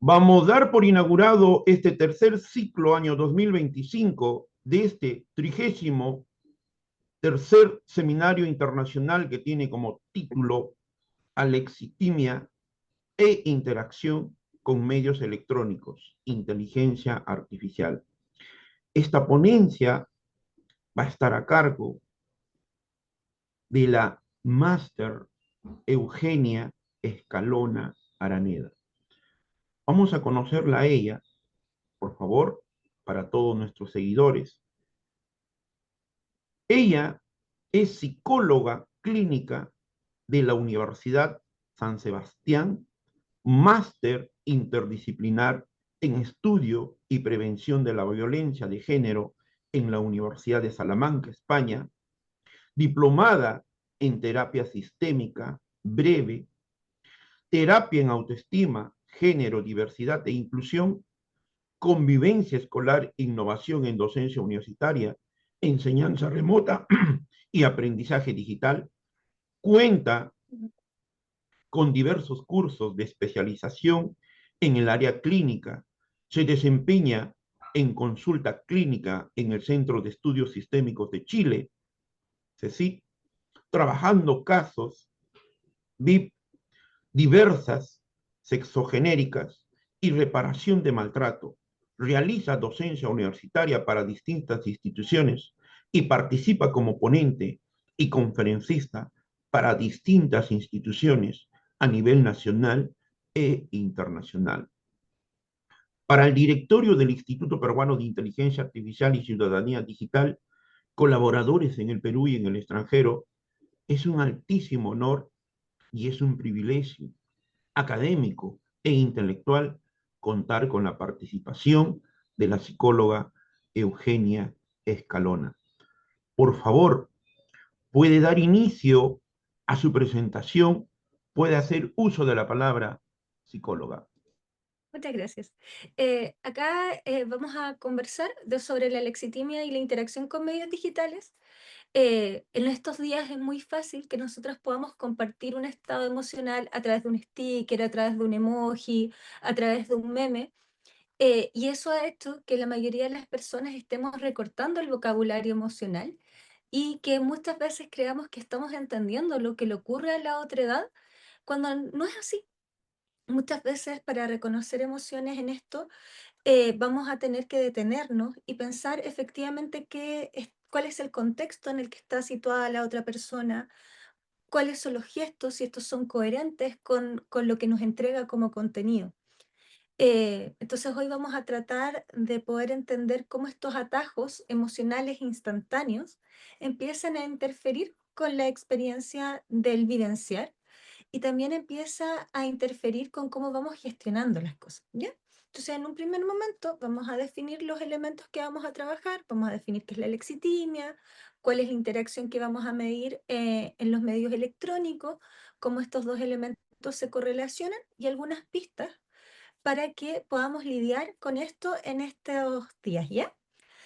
Vamos a dar por inaugurado este tercer ciclo año 2025 de este 33º seminario internacional que tiene como título Alexitimia e interacción con medios electrónicos, inteligencia artificial. Esta ponencia va a estar a cargo de la máster Eugenia Escalona Araneda. Vamos a conocerla a ella, por favor, para todos nuestros seguidores. Ella es psicóloga clínica de la Universidad San Sebastián, máster interdisciplinar en estudio y prevención de la violencia de género en la Universidad de Salamanca, España, diplomada en terapia sistémica breve, terapia en autoestima, género, diversidad e inclusión, convivencia escolar, innovación en docencia universitaria, enseñanza remota y aprendizaje digital. Cuenta con diversos cursos de especialización en el área clínica. Se desempeña en consulta clínica en el Centro de Estudios Sistémicos de Chile, CECIT, trabajando casos VIP diversas, sexogenéricas y reparación de maltrato. Realiza docencia universitaria para distintas instituciones y participa como ponente y conferencista para distintas instituciones a nivel nacional e internacional. Para el directorio del Instituto Peruano de Inteligencia Artificial y Ciudadanía Digital, colaboradores en el Perú y en el extranjero, es un altísimo honor y es un privilegio académico e intelectual contar con la participación de la psicóloga Eugenia Escalona. Por favor, puede dar inicio a su presentación, puede hacer uso de la palabra psicóloga. Muchas gracias. Acá vamos a conversar sobre la lexitimia y la interacción con medios digitales. En estos días es muy fácil que nosotros podamos compartir un estado emocional a través de un sticker, a través de un emoji, a través de un meme. Y eso ha hecho que la mayoría de las personas estemos recortando el vocabulario emocional y que muchas veces creamos que estamos entendiendo lo que le ocurre a la otra edad, cuando no es así. Muchas veces para reconocer emociones en esto vamos a tener que detenernos y pensar efectivamente cuál es el contexto en el que está situada la otra persona, cuáles son los gestos, si estos son coherentes con lo que nos entrega como contenido. Entonces hoy vamos a tratar de poder entender cómo estos atajos emocionales instantáneos empiezan a interferir con la experiencia del vivenciar y también empieza a interferir con cómo vamos gestionando las cosas, ¿ya? Entonces, en un primer momento vamos a definir los elementos que vamos a trabajar, vamos a definir qué es la lexitimia, cuál es la interacción que vamos a medir en los medios electrónicos, cómo estos dos elementos se correlacionan y algunas pistas para que podamos lidiar con esto en estos días, ¿ya?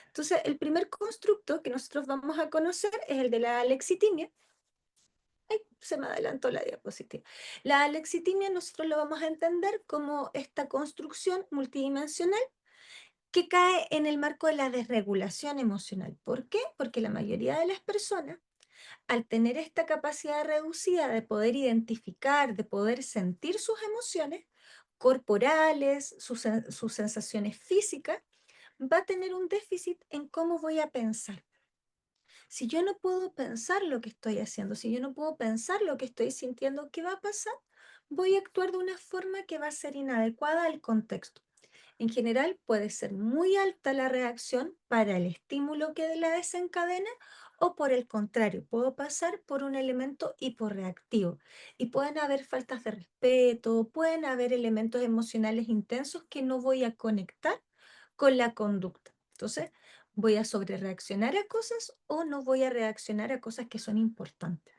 Entonces, el primer constructo que nosotros vamos a conocer es el de la lexitimia. Ay, se me adelantó la diapositiva. La lexitimia nosotros lo vamos a entender como esta construcción multidimensional que cae en el marco de la desregulación emocional. ¿Por qué? Porque la mayoría de las personas, al tener esta capacidad reducida de poder identificar, de poder sentir sus emociones corporales, sus sensaciones físicas, va a tener un déficit en cómo voy a pensar. Si yo no puedo pensar lo que estoy haciendo, si yo no puedo pensar lo que estoy sintiendo, ¿qué va a pasar? Voy a actuar de una forma que va a ser inadecuada al contexto. En general, puede ser muy alta la reacción para el estímulo que la desencadena o por el contrario, puedo pasar por un elemento hiporreactivo y pueden haber faltas de respeto, pueden haber elementos emocionales intensos que no voy a conectar con la conducta. Entonces, ¿voy a sobrereaccionar a cosas o no voy a reaccionar a cosas que son importantes?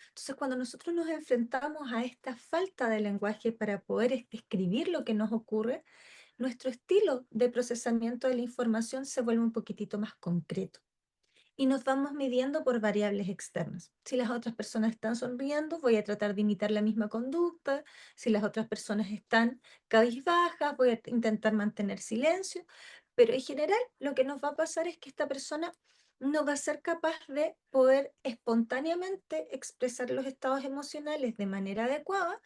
Entonces, cuando nosotros nos enfrentamos a esta falta de lenguaje para poder escribir lo que nos ocurre, nuestro estilo de procesamiento de la información se vuelve un poquitito más concreto. y nos vamos midiendo por variables externas. Si las otras personas están sonriendo, voy a tratar de imitar la misma conducta. Si las otras personas están cabizbajas, voy a intentar mantener silencio. Pero en general, lo que nos va a pasar es que esta persona no va a ser capaz de poder espontáneamente expresar los estados emocionales de manera adecuada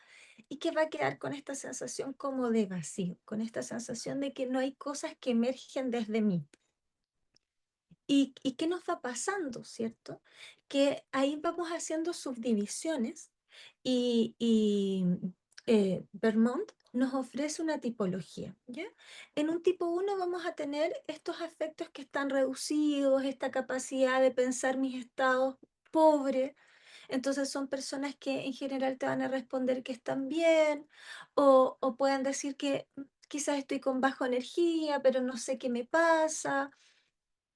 y que va a quedar con esta sensación como de vacío, con esta sensación de que no hay cosas que emergen desde mí. ¿Y qué nos va pasando, cierto? Que ahí vamos haciendo subdivisiones y Vermont nos ofrece una tipología, ¿ya? En un tipo 1 vamos a tener estos afectos que están reducidos, esta capacidad de pensar mis estados pobre. Entonces son personas que en general te van a responder que están bien o pueden decir que quizás estoy con baja energía, pero no sé qué me pasa.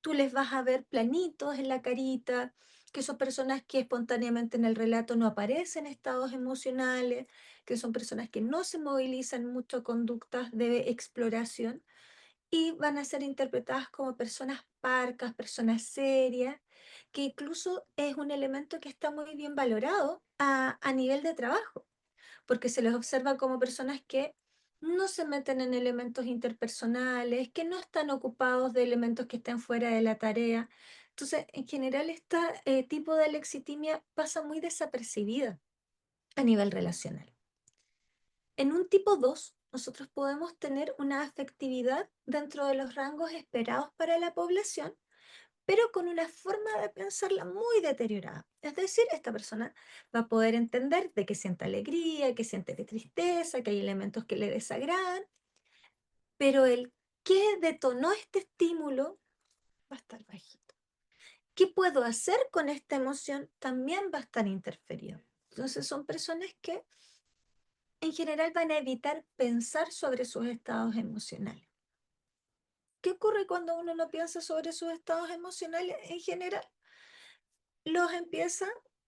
Tú les vas a ver planitos en la carita, que son personas que espontáneamente en el relato no aparecen estados emocionales, que son personas que no se movilizan mucho conductas de exploración y van a ser interpretadas como personas parcas, personas serias, que incluso es un elemento que está muy bien valorado a nivel de trabajo porque se les observa como personas que no se meten en elementos interpersonales, que no están ocupados de elementos que estén fuera de la tarea. Entonces, en general, este tipo de lexitimia pasa muy desapercibida a nivel relacional. En un tipo 2, nosotros podemos tener una afectividad dentro de los rangos esperados para la población, pero con una forma de pensarla muy deteriorada. Es decir, esta persona va a poder entender de que siente alegría, que siente tristeza, que hay elementos que le desagradan, pero el qué detonó este estímulo va a estar bajito. ¿Qué puedo hacer con esta emoción? También va a estar interferido. Entonces son personas que en general van a evitar pensar sobre sus estados emocionales. ¿Qué ocurre cuando uno no piensa sobre sus estados emocionales en general? Los empieza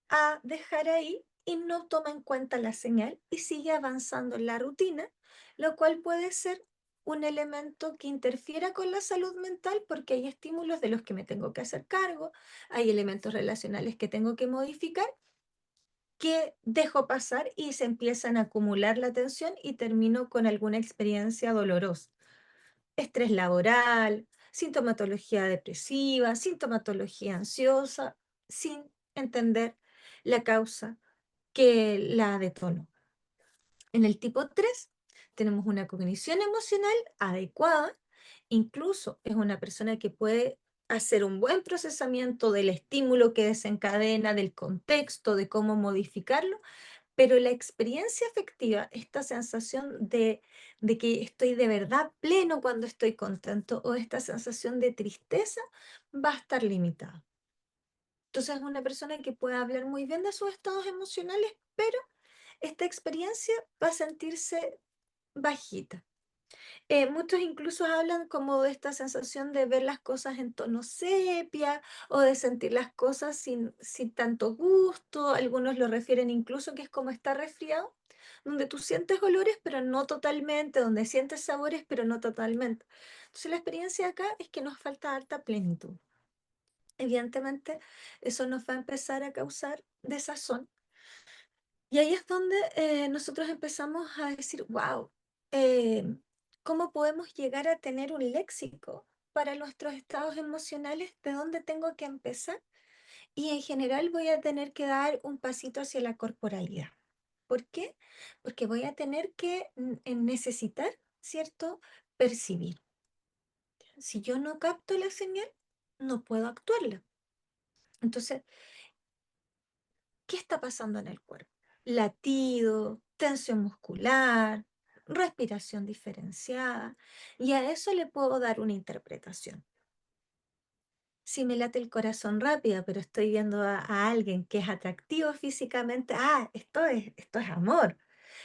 a dejar ahí y no toma en cuenta la señal y sigue avanzando en la rutina, lo cual puede ser un elemento que interfiera con la salud mental porque hay estímulos de los que me tengo que hacer cargo, hay elementos relacionales que tengo que modificar, que dejo pasar y se empiezan a acumular la tensión y termino con alguna experiencia dolorosa. Estrés laboral, sintomatología depresiva, sintomatología ansiosa, sin entender la causa que la detonó. En el tipo 3 tenemos una cognición emocional adecuada, incluso es una persona que puede hacer un buen procesamiento del estímulo que desencadena, del contexto, de cómo modificarlo, pero la experiencia afectiva, esta sensación de que estoy de verdad pleno cuando estoy contento o esta sensación de tristeza va a estar limitada. Entonces es una persona que puede hablar muy bien de sus estados emocionales, pero esta experiencia va a sentirse bajita. Muchos incluso hablan como de esta sensación de ver las cosas en tono sepia o de sentir las cosas sin tanto gusto. Algunos lo refieren incluso que es como estar resfriado, donde tú sientes olores pero no totalmente, donde sientes sabores pero no totalmente. Entonces la experiencia acá es que nos falta alta plenitud. Evidentemente, eso nos va a empezar a causar desazón y ahí es donde nosotros empezamos a decir, wow, ¿cómo podemos llegar a tener un léxico para nuestros estados emocionales? ¿De dónde tengo que empezar? Y en general voy a tener que dar un pasito hacia la corporalidad. ¿Por qué? Porque voy a tener que necesitar, ¿cierto? Percibir. Si yo no capto la señal, no puedo actuarla. Entonces, ¿qué está pasando en el cuerpo? Latido, tensión muscular, respiración diferenciada, y a eso le puedo dar una interpretación. Si me late el corazón rápido, pero estoy viendo a alguien que es atractivo físicamente, esto es amor.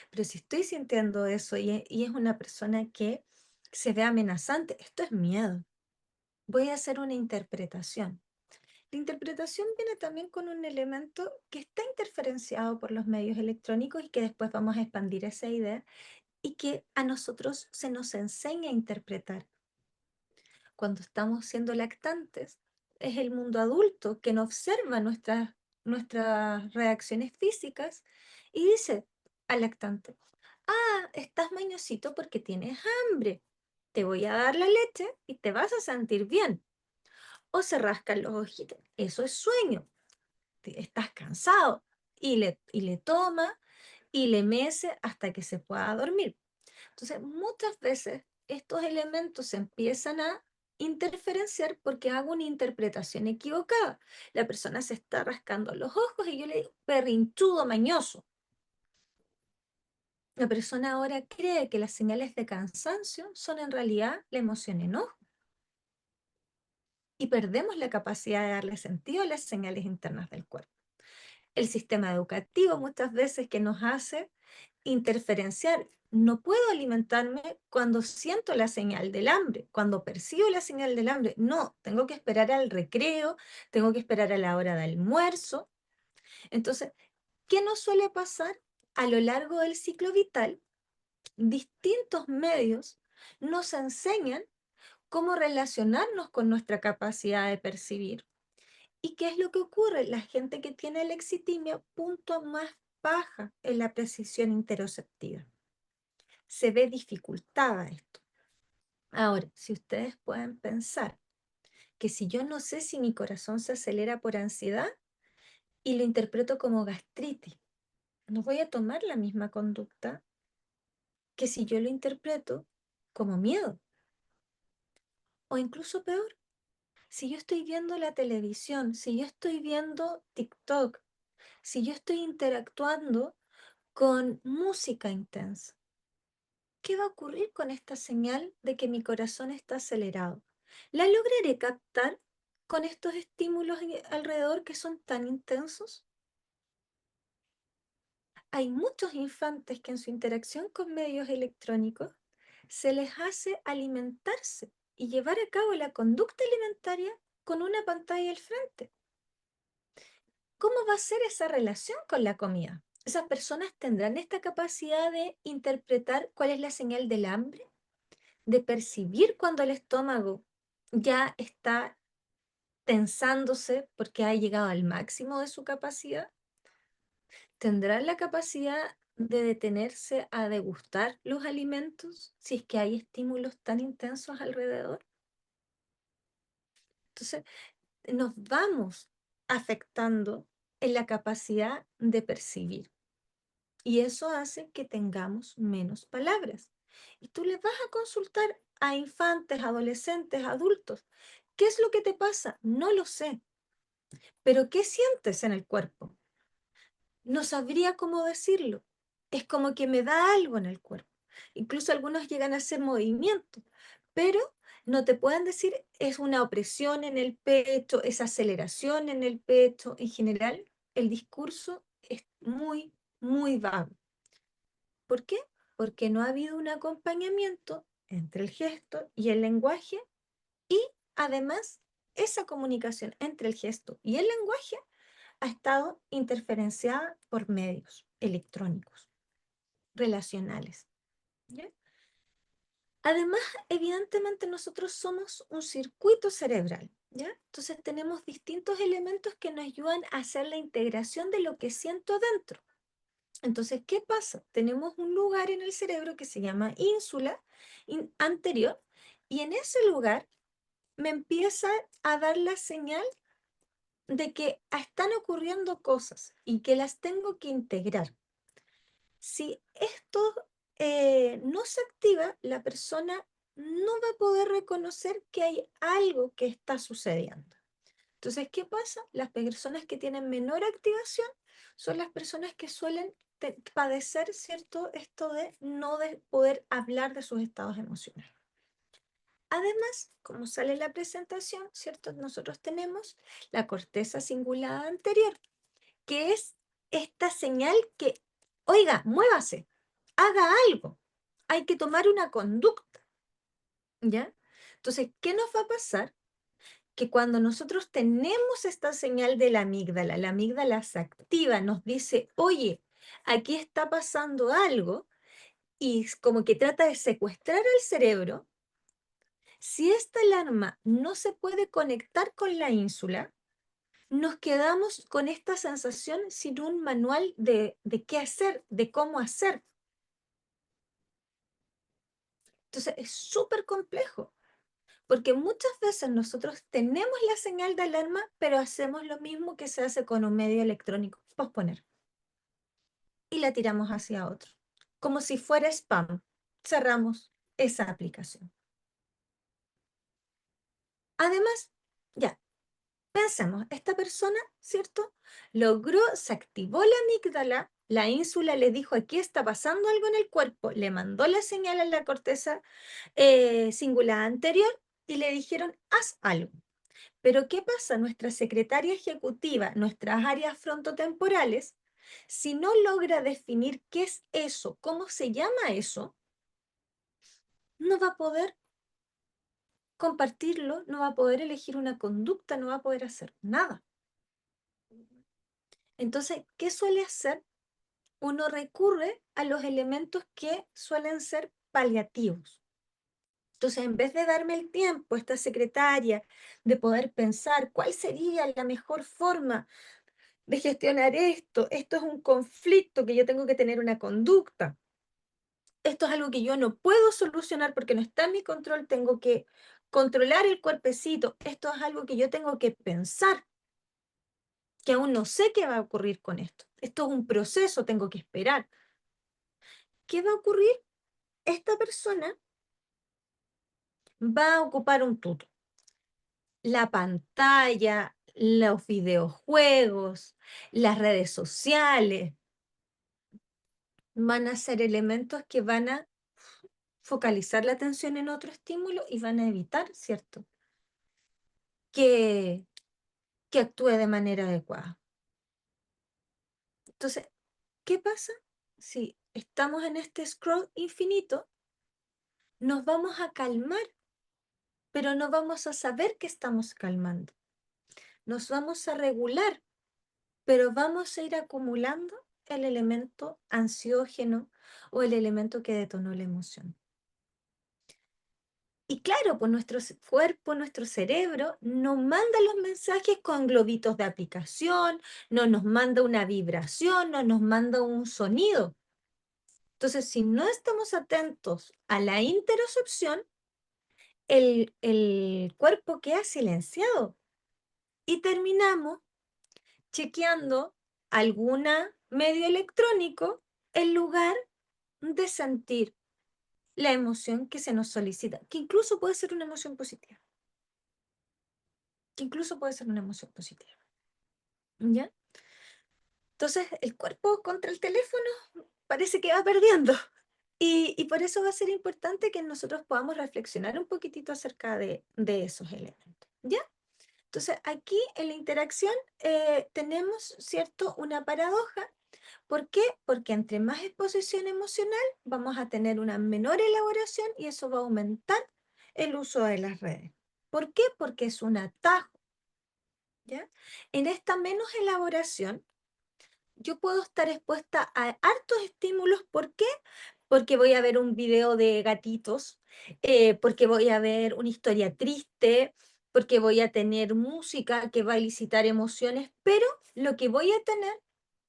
Pero si estoy sintiendo eso y es una persona que se ve amenazante, esto es miedo. Voy a hacer una interpretación. La interpretación viene también con un elemento que está interferenciado por los medios electrónicos y que después vamos a expandir esa idea y que a nosotros se nos enseña a interpretar. Cuando estamos siendo lactantes, es el mundo adulto, que no observa nuestras reacciones físicas y dice al lactante, ah, estás mañosito porque tienes hambre, te voy a dar la leche y te vas a sentir bien. O se rascan los ojitos, eso es sueño, estás cansado, y le toma y le mece hasta que se pueda dormir. Entonces, muchas veces estos elementos se empiezan a interferenciar porque hago una interpretación equivocada. La persona se está rascando los ojos y yo le digo, perrinchudo, mañoso. La persona ahora cree que las señales de cansancio son en realidad la emoción enojo. Y perdemos la capacidad de darle sentido a las señales internas del cuerpo. El sistema educativo muchas veces que nos hace interferenciar. No puedo alimentarme cuando siento la señal del hambre, cuando percibo la señal del hambre. No, tengo que esperar al recreo, tengo que esperar a la hora de almuerzo. Entonces, ¿qué nos suele pasar? A lo largo del ciclo vital, distintos medios nos enseñan cómo relacionarnos con nuestra capacidad de percibir. ¿Y qué es lo que ocurre? La gente que tiene lexitimia punto más baja en la precisión interoceptiva. Se ve dificultada esto. Ahora, si ustedes pueden pensar que si yo no sé si mi corazón se acelera por ansiedad y lo interpreto como gastritis, no voy a tomar la misma conducta que si yo lo interpreto como miedo. O incluso peor, si yo estoy viendo la televisión, si yo estoy viendo TikTok, si yo estoy interactuando con música intensa, ¿qué va a ocurrir con esta señal de que mi corazón está acelerado? ¿La lograré captar con estos estímulos alrededor que son tan intensos? Hay muchos infantes que en su interacción con medios electrónicos se les hace alimentarse y llevar a cabo la conducta alimentaria con una pantalla al frente. ¿Cómo va a ser esa relación con la comida? ¿Esas personas tendrán esta capacidad de interpretar cuál es la señal del hambre? ¿De percibir cuando el estómago ya está tensándose porque ha llegado al máximo de su capacidad? ¿Tendrán la capacidad de detenerse a degustar los alimentos si es que hay estímulos tan intensos alrededor? Entonces, nos vamos afectando en la capacidad de percibir. Y eso hace que tengamos menos palabras. Y tú le vas a consultar a infantes, adolescentes, adultos. ¿Qué es lo que te pasa? No lo sé. Pero ¿qué sientes en el cuerpo? No sabría cómo decirlo. Es como que me da algo en el cuerpo. Incluso algunos llegan a hacer movimientos, pero no te pueden decir es una opresión en el pecho, es aceleración en el pecho. En general, el discurso es muy, muy vago. ¿Por qué? Porque no ha habido un acompañamiento entre el gesto y el lenguaje y además esa comunicación entre el gesto y el lenguaje ha estado interferenciada por medios electrónicos, relacionales. ¿Ya? Además, evidentemente nosotros somos un circuito cerebral. ¿Ya? Entonces tenemos distintos elementos que nos ayudan a hacer la integración de lo que siento dentro. Entonces, ¿qué pasa? Tenemos un lugar en el cerebro que se llama ínsula anterior y en ese lugar me empieza a dar la señal de que están ocurriendo cosas y que las tengo que integrar. Si esto no se activa, la persona no va a poder reconocer que hay algo que está sucediendo. Entonces, ¿qué pasa? Las personas que tienen menor activación son las personas que suelen padecer, ¿cierto? Esto de no de poder hablar de sus estados emocionales. Además, como sale en la presentación, ¿cierto? Nosotros tenemos la corteza cingulada anterior, que es esta señal que, oiga, muévase, haga algo, hay que tomar una conducta, ¿ya? Entonces, ¿qué nos va a pasar? Que cuando nosotros tenemos esta señal de la amígdala se activa, nos dice, oye, aquí está pasando algo, y como que trata de secuestrar al cerebro, Si esta alarma no se puede conectar con la ínsula, nos quedamos con esta sensación sin un manual de qué hacer, de cómo hacer. Entonces es súper complejo, porque muchas veces nosotros tenemos la señal de alarma, pero hacemos lo mismo que se hace con un medio electrónico, posponer, y la tiramos hacia otro, como si fuera spam. Cerramos esa aplicación. Además, ya, pensemos, esta persona, ¿cierto? Logró, se activó la amígdala, la ínsula le dijo, aquí está pasando algo en el cuerpo, le mandó la señal a la corteza cingulada anterior y le dijeron, haz algo. Pero ¿qué pasa? Nuestra secretaria ejecutiva, nuestras áreas frontotemporales, si no logra definir qué es eso, cómo se llama eso, no va a poder compartirlo, no va a poder elegir una conducta, no va a poder hacer nada. Entonces, ¿qué suele hacer? Uno recurre a los elementos que suelen ser paliativos. Entonces, en vez de darme el tiempo, esta secretaria, de poder pensar cuál sería la mejor forma de gestionar esto, esto es un conflicto que yo tengo que tener una conducta, esto es algo que yo no puedo solucionar porque no está en mi control, tengo que controlar el cuerpecito, esto es algo que yo tengo que pensar, que aún no sé qué va a ocurrir con esto. Esto es un proceso, tengo que esperar. ¿Qué va a ocurrir? Esta persona va a ocupar un tuto. La pantalla, los videojuegos, las redes sociales, van a ser elementos que van a focalizar la atención en otro estímulo y van a evitar, ¿cierto? Que, que actúe de manera adecuada. Entonces, ¿qué pasa? Si estamos en este scroll infinito, nos vamos a calmar, pero no vamos a saber que estamos calmando. Nos vamos a regular, pero vamos a ir acumulando el elemento ansiógeno o el elemento que detonó la emoción. Y claro, pues nuestro cuerpo, nuestro cerebro nos manda los mensajes con globitos de aplicación, no nos manda una vibración, no nos manda un sonido. Entonces, si no estamos atentos a la interocepción, el cuerpo queda silenciado y terminamos chequeando alguna medio electrónico en lugar de sentir la emoción que se nos solicita, que incluso puede ser una emoción positiva, que incluso puede ser una emoción positiva, ¿ya? Entonces, el cuerpo contra el teléfono parece que va perdiendo. Y por eso va a ser importante que nosotros podamos reflexionar un poquitito acerca de esos elementos, ¿ya? Entonces, aquí en la interacción tenemos, ¿cierto?, una paradoja. ¿Por qué? Porque entre más exposición emocional vamos a tener una menor elaboración y eso va a aumentar el uso de las redes. ¿Por qué? Porque es un atajo, ¿ya? En esta menos elaboración, yo puedo estar expuesta a hartos estímulos. ¿Por qué? Porque voy a ver un video de gatitos, porque voy a ver una historia triste, porque voy a tener música que va a elicitar emociones, pero lo que voy a tener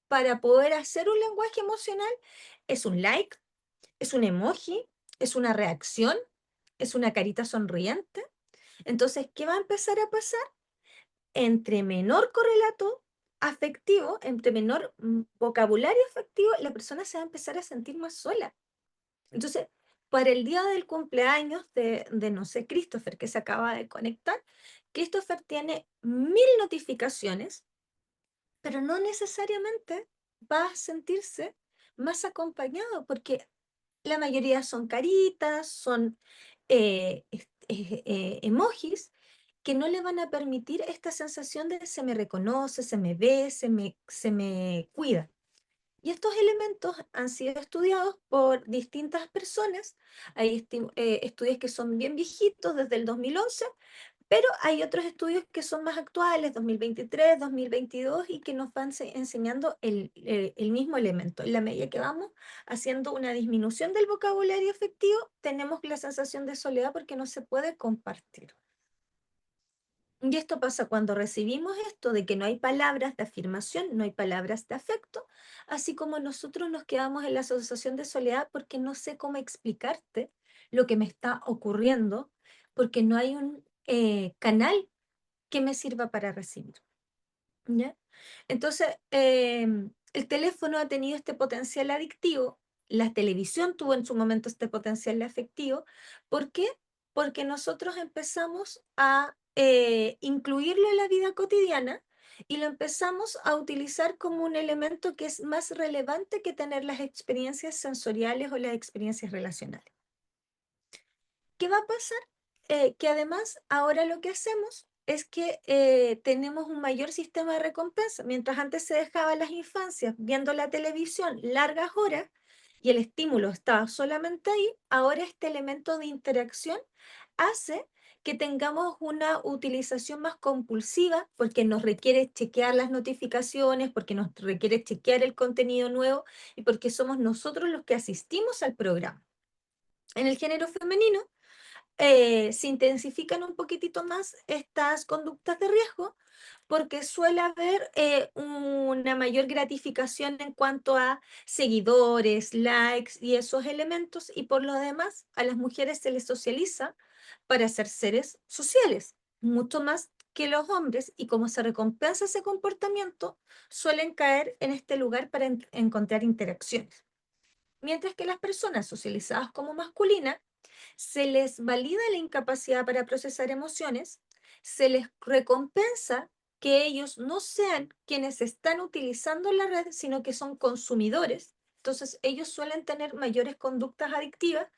para poder hacer un lenguaje emocional es un like, es un emoji, es una reacción, es una carita sonriente. Entonces, ¿qué va a empezar a pasar? Entre menor correlato afectivo, entre menor vocabulario afectivo, la persona se va a empezar a sentir más sola. Entonces, para el día del cumpleaños de no sé, Christopher, que se acaba de conectar, Christopher tiene 1000 notificaciones, pero no necesariamente va a sentirse más acompañado, porque la mayoría son caritas, son emojis que no le van a permitir esta sensación de se me reconoce, se me ve, se me cuida. Y estos elementos han sido estudiados por distintas personas. Hay estudios que son bien viejitos, desde el 2011, Pero hay otros estudios que son más actuales, 2023, 2022, y que nos van enseñando el mismo elemento. En la medida que vamos haciendo una disminución del vocabulario afectivo, tenemos la sensación de soledad porque no se puede compartir. Y esto pasa cuando recibimos esto de que no hay palabras de afirmación, no hay palabras de afecto, así como nosotros nos quedamos en la sensación de soledad porque no sé cómo explicarte lo que me está ocurriendo, porque no hay un canal que me sirva para recibir. ¿Ya? Entonces, el teléfono ha tenido este potencial adictivo, la televisión tuvo en su momento este potencial afectivo. ¿Por qué? Porque nosotros empezamos a incluirlo en la vida cotidiana y lo empezamos a utilizar como un elemento que es más relevante que tener las experiencias sensoriales o las experiencias relacionales. ¿Qué va a pasar? Que además ahora lo que hacemos es que tenemos un mayor sistema de recompensa. Mientras antes se dejaba las infancias viendo la televisión largas horas y el estímulo estaba solamente ahí, ahora este elemento de interacción hace que tengamos una utilización más compulsiva porque nos requiere chequear las notificaciones, porque nos requiere chequear el contenido nuevo y porque somos nosotros los que asistimos al programa. En el género femenino, se intensifican un poquitito más estas conductas de riesgo porque suele haber una mayor gratificación en cuanto a seguidores, likes y esos elementos, y por lo demás a las mujeres se les socializa para ser seres sociales, mucho más que los hombres, y como se recompensa ese comportamiento, suelen caer en este lugar para encontrar interacciones. Mientras que las personas socializadas como masculinas se les valida la incapacidad para procesar emociones, se les recompensa que ellos no sean quienes están utilizando la red, sino que son consumidores. Entonces, ellos suelen tener mayores conductas adictivas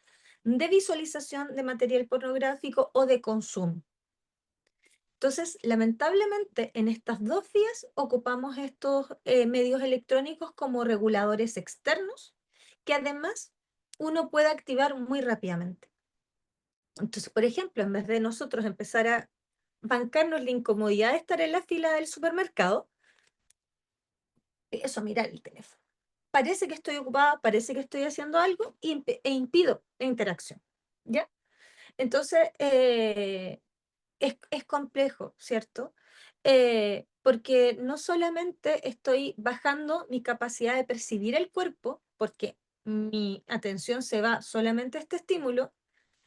de visualización de material pornográfico o de consumo. Entonces, lamentablemente, en estas dos vías ocupamos estos medios electrónicos como reguladores externos, que además uno puede activar muy rápidamente. Entonces, por ejemplo, en vez de nosotros empezar a bancarnos la incomodidad de estar en la fila del supermercado, eso, mirar el teléfono. Parece que estoy ocupada, parece que estoy haciendo algo e impido la interacción. ¿Ya? Entonces, es complejo, ¿cierto? Porque no solamente estoy bajando mi capacidad de percibir el cuerpo, porque mi atención se va solamente a este estímulo,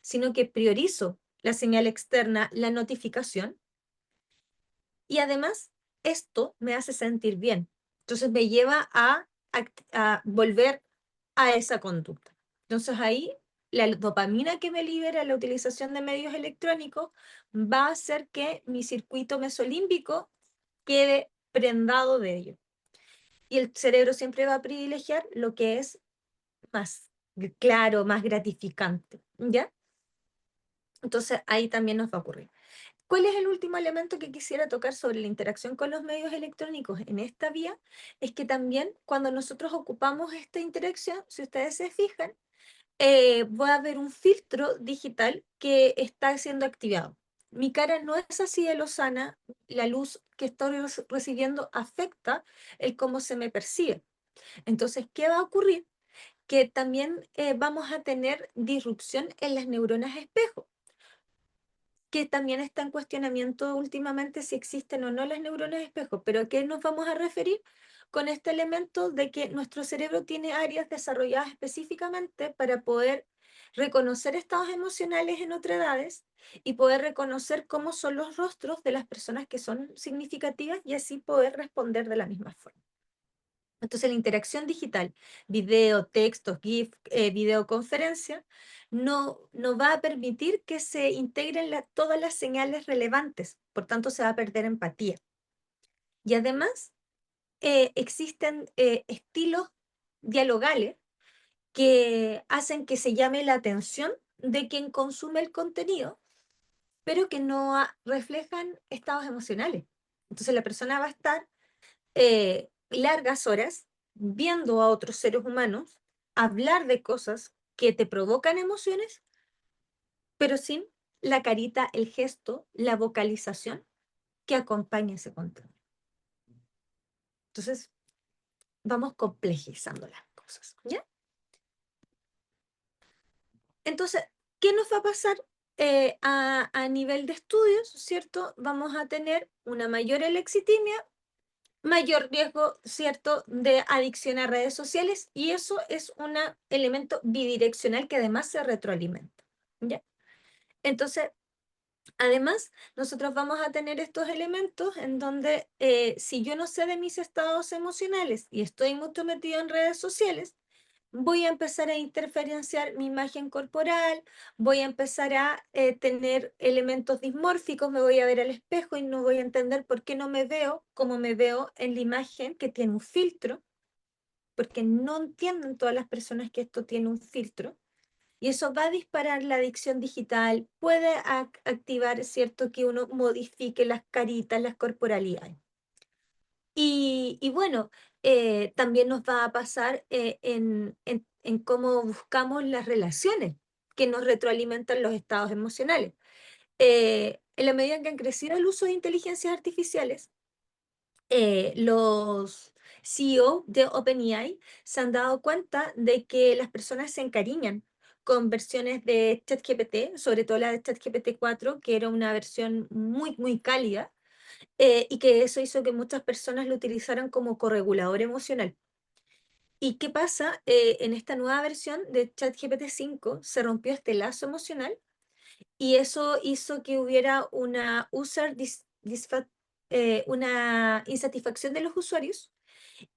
sino que priorizo la señal externa, la notificación, y además esto me hace sentir bien. Entonces me lleva a volver a esa conducta. Entonces ahí la dopamina que me libera la utilización de medios electrónicos va a hacer que mi circuito mesolímbico quede prendado de ello. Y el cerebro siempre va a privilegiar lo que es más claro, más gratificante, ¿ya? Entonces ahí también nos va a ocurrir. ¿Cuál es el último elemento que quisiera tocar sobre la interacción con los medios electrónicos en esta vía? Es que también cuando nosotros ocupamos esta interacción, si ustedes se fijan, va a haber un filtro digital que está siendo activado. Mi cara no es así de lozana, la luz que estoy recibiendo afecta el cómo se me percibe. Entonces, ¿qué va a ocurrir? Que también vamos a tener disrupción en las neuronas espejo, que también está en cuestionamiento últimamente si existen o no las neuronas espejo. ¿Pero a qué nos vamos a referir con este elemento de que nuestro cerebro tiene áreas desarrolladas específicamente para poder reconocer estados emocionales en otras edades y poder reconocer cómo son los rostros de las personas que son significativas y así poder responder de la misma forma? Entonces, la interacción digital, video, textos, GIF, videoconferencia, no va a permitir que se integren todas las señales relevantes, por tanto se va a perder empatía. Y además, existen estilos dialogales que hacen que se llame la atención de quien consume el contenido, pero que no reflejan estados emocionales. Entonces, la persona va a estar largas horas viendo a otros seres humanos hablar de cosas que te provocan emociones, pero sin la carita, el gesto, la vocalización que acompaña ese contenido. Entonces, vamos complejizando las cosas, ¿ya? Entonces, ¿qué nos va a pasar a nivel de estudios, ¿cierto? Vamos a tener una mayor alexitimia, mayor riesgo, ¿cierto?, de adicción a redes sociales, y eso es un elemento bidireccional que además se retroalimenta, ¿ya? Entonces, además, nosotros vamos a tener estos elementos en donde si yo no sé de mis estados emocionales y estoy mucho metido en redes sociales, voy a empezar a interferenciar mi imagen corporal, voy a empezar a tener elementos dismórficos, me voy a ver al espejo y no voy a entender por qué no me veo como me veo en la imagen que tiene un filtro, porque no entienden todas las personas que esto tiene un filtro. Y eso va a disparar la adicción digital, puede activar, ¿cierto?, que uno modifique las caritas, las corporalidades. Y bueno, también nos va a pasar en cómo buscamos las relaciones que nos retroalimentan los estados emocionales. En la medida en que han crecido el uso de inteligencias artificiales, los CEO de OpenAI se han dado cuenta de que las personas se encariñan con versiones de ChatGPT, sobre todo la de ChatGPT 4, que era una versión muy, muy cálida, y que eso hizo que muchas personas lo utilizaran como corregulador emocional. ¿Y qué pasa? En esta nueva versión de ChatGPT 5 se rompió este lazo emocional y eso hizo que hubiera una una insatisfacción de los usuarios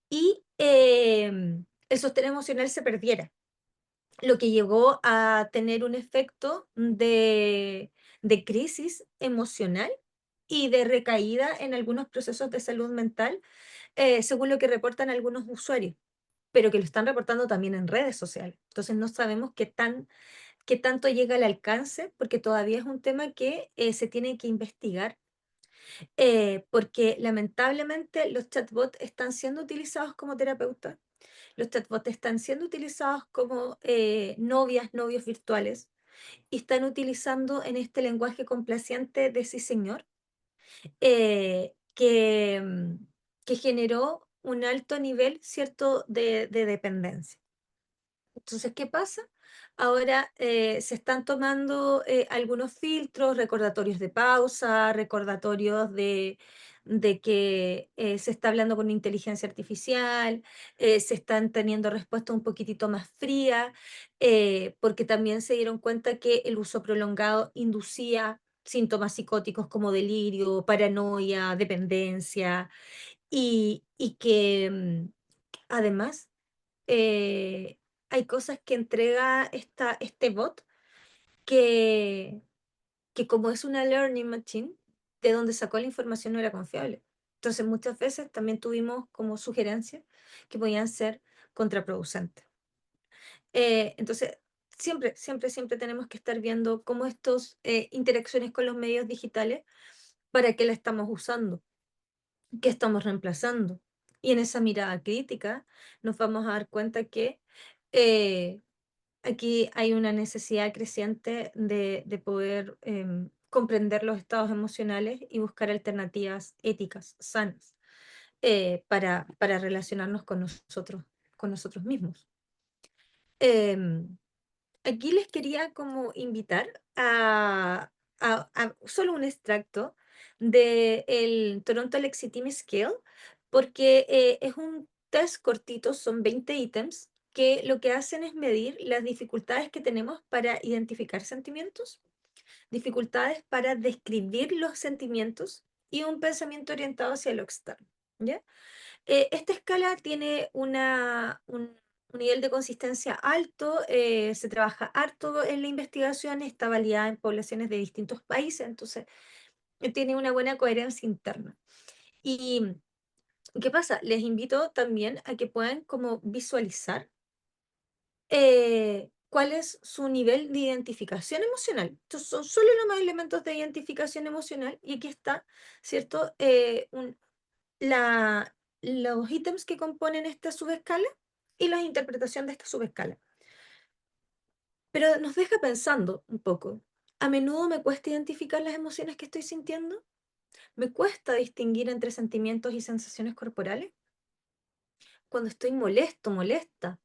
y el sostén emocional se perdiera, lo que llevó a tener un efecto de crisis emocional y de recaída en algunos procesos de salud mental, según lo que reportan algunos usuarios, pero que lo están reportando también en redes sociales. Entonces no sabemos qué tanto llega al alcance, porque todavía es un tema que se tiene que investigar, porque lamentablemente los chatbots están siendo utilizados como terapeutas, los chatbots están siendo utilizados como novias, novios virtuales, y están utilizando en este lenguaje complaciente de sí señor, eh, que, mm, que generó un alto nivel, ¿cierto?, de dependencia. Entonces, ¿qué pasa? Ahora se están tomando algunos filtros, recordatorios de pausa, recordatorios de que se está hablando con inteligencia artificial, se están teniendo respuestas un poquitito más frías, porque también se dieron cuenta que el uso prolongado inducía síntomas psicóticos como delirio, paranoia, dependencia, y que además hay cosas que entrega este bot que, que como es una learning machine, de donde sacó la información no era confiable. Entonces muchas veces también tuvimos como sugerencias que podían ser contraproducentes. Entonces, siempre tenemos que estar viendo cómo estas interacciones con los medios digitales, para qué la estamos usando, qué estamos reemplazando. Y en esa mirada crítica nos vamos a dar cuenta que eh, aquí hay una necesidad creciente de poder comprender los estados emocionales y buscar alternativas éticas, sanas, para relacionarnos con nosotros mismos. Em, Aquí les quería como invitar a solo un extracto del Toronto Lexity Scale, porque es un test cortito, son 20 ítems, que lo que hacen es medir las dificultades que tenemos para identificar sentimientos, dificultades para describir los sentimientos y un pensamiento orientado hacia lo externo, ¿ya? Esta escala tiene un nivel de consistencia alto, se trabaja harto en la investigación, está validada en poblaciones de distintos países, entonces tiene una buena coherencia interna. ¿Y qué pasa? Les invito también a que puedan como visualizar cuál es su nivel de identificación emocional. Estos son solo los elementos de identificación emocional y aquí está, ¿cierto? La, los ítems que componen esta subescala y la interpretación de esta subescala. Pero nos deja pensando un poco. A menudo me cuesta identificar las emociones que estoy sintiendo. Me cuesta distinguir entre sentimientos y sensaciones corporales. Cuando estoy molesto, molesta,